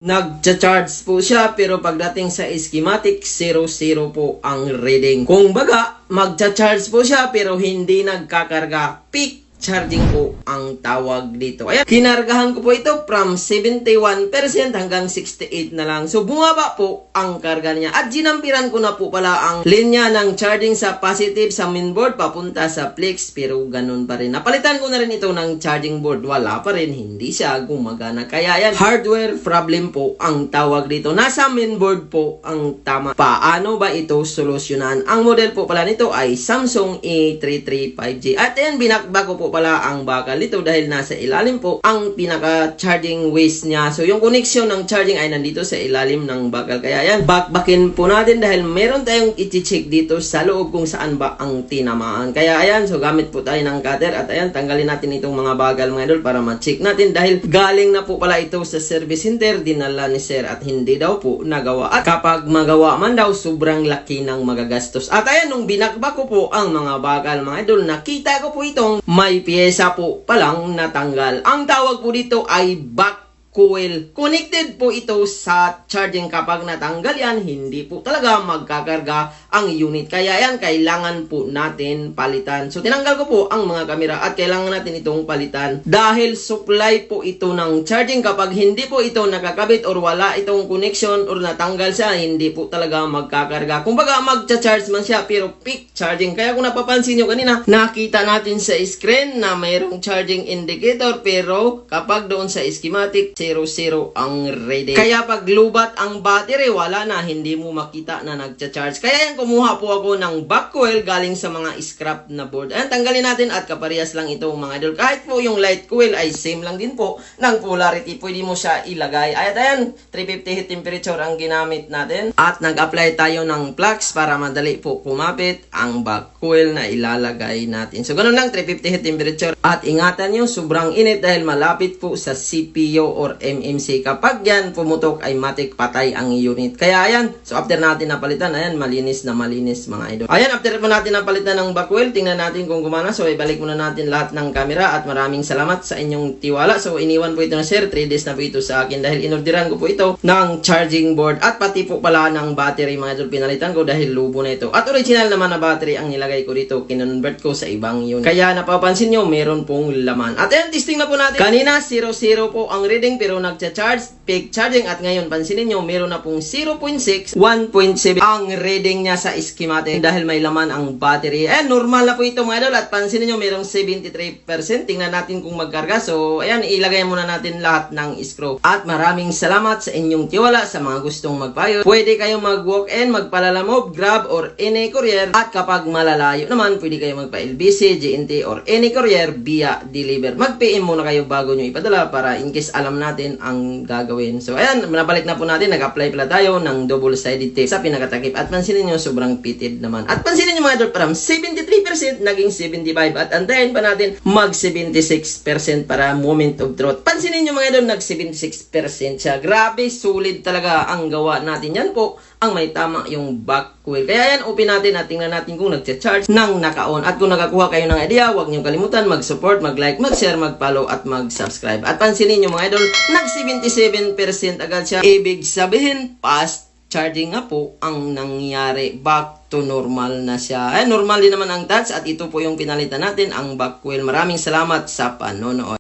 Nagcha-charge po siya pero pagdating sa schematic 00 po ang reading. Kung baga, magcha-charge po siya pero hindi nagkakarga. Peak charging po ang tawag dito. Ayan, kinargahan ko po ito from 71% hanggang 68 na lang. So, bumaba po ang karga niya. At ginampiran ko na po pala ang linya ng charging sa positive sa mainboard papunta sa flex. Pero ganun pa rin. Napalitan ko na rin ito ng charging board. Wala pa rin. Hindi siya gumagana. Kaya yan, hardware problem po ang tawag dito. Nasa mainboard po ang tama. Paano ba ito solusyonan? Ang model po pala nito ay Samsung A335G. At ayan, binakbak ko po pala ang bakal nito dahil nasa ilalim po ang pinaka-charging waste niya. So, yung connection ng charging ay nandito sa ilalim ng bakal. Kaya yan, bakbakin po natin dahil meron tayong i-check dito sa loob kung saan ba ang tinamaan. Kaya ayan, so gamit po tayo ng cutter at ayan, tanggalin natin itong mga bakal mga idol para ma-check natin dahil galing na po pala ito sa service center, dinala ni sir at hindi daw po nagawa. At kapag magawa man daw, sobrang laki ng magagastos. At ayan, nung binakbak ko po ang mga bakal mga idol, nakita ko po itong may piyesa po palang natanggal. Ang tawag po dito ay back coil. Connected po ito sa charging. Kapag natanggal yan, hindi po talaga magkakarga ang unit. Kaya yan, kailangan po natin palitan. So, tinanggal ko po ang mga kamera at kailangan natin itong palitan. Dahil supply po ito ng charging. Kapag hindi po ito nakakabit or wala itong connection or natanggal siya, hindi po talaga magkakarga. Kumbaga, magcha-charge man siya pero peak charging. Kaya kung napapansin nyo kanina, nakita natin sa screen na mayroong charging indicator pero kapag doon sa schematic, 00 ang reading. Kaya pag lubat ang battery, wala na, hindi mo makita na nagcha-charge. Kaya yan, kumuha po ako ng back coil galing sa mga scrap na board. Ayan, tanggalin natin at kaparehas lang ito mga idol. Kahit po yung light coil ay same lang din po ng polarity. Pwede mo siya ilagay. At ayan, 350 heat temperature ang ginamit natin. At nag-apply tayo ng flux para madali po kumapit ang back coil na ilalagay natin. So, ganun lang, 350 heat temperature. At ingatan nyo, sobrang init dahil malapit po sa CPU or MMC. Kapag yan pumutok ay matik patay ang unit. Kaya ayan, so after natin napalitan, ayan, malinis na malinis mga idol. Ayan, after po natin napalitan ng back coil, tingnan natin kung gumana. So ibalik muna natin lahat ng camera at maraming salamat sa inyong tiwala. So iniwan po ito na sir, 3 days na po ito sa akin dahil inorderan ko po ito ng charging board at pati po pala ng battery mga idol, pinalitan ko dahil lubo na ito. At original naman na battery ang nilagay ko dito, kinonvert ko sa ibang unit. Kaya napapansin nyo, meron pong laman. At ayan, testing na po natin. Kanina 00 po ang reading pero nagcha-charge, peak charging at ngayon pansinin nyo meron na pong 0.6, 1.7 ang reading niya sa schematic dahil may laman ang battery. Ayan, normal na po ito mga idol at pansinin nyo merong 73%. Tingnan natin kung magkarga. So ayan, ilagay muna natin lahat ng screw. At maraming salamat sa inyong tiwala sa mga gustong magpayo. Pwede kayong mag-walk-in, magpalalamove, grab or any courier. At kapag malalayo naman, pwede kayong magpa-LBC, GNT or any courier via deliver. Mag-PM muna kayo bago nyo ipadala para in case alam natin ang gagawin. So ayan, nabalik na po natin, nag-apply pala tayo ng double-sided tape sa pinakatakip at pansinin nyo sobrang pitted naman. At pansinin nyo mga idol, from 73% naging 75% at antayin pa natin mag 76% para moment of truth. Pansinin nyo mga idol, nag 76% siya. Grabe, solid talaga ang gawa natin. Yan po ang may tama yung back coil. Kaya yan, open natin at tingnan natin kung nagcha-charge ng naka-on. At kung nakakuha kayo ng idea, huwag nyo kalimutan mag-support, mag-like, mag-share, mag-follow at mag-subscribe. At pansinin nyo mga idol, nag 77% agad siya. Ibig sabihin, fast charging nga po ang nangyari. Back to normal na siya. Normal din naman ang touch at ito po yung pinalitan natin, ang back coil. Maraming salamat sa panonood.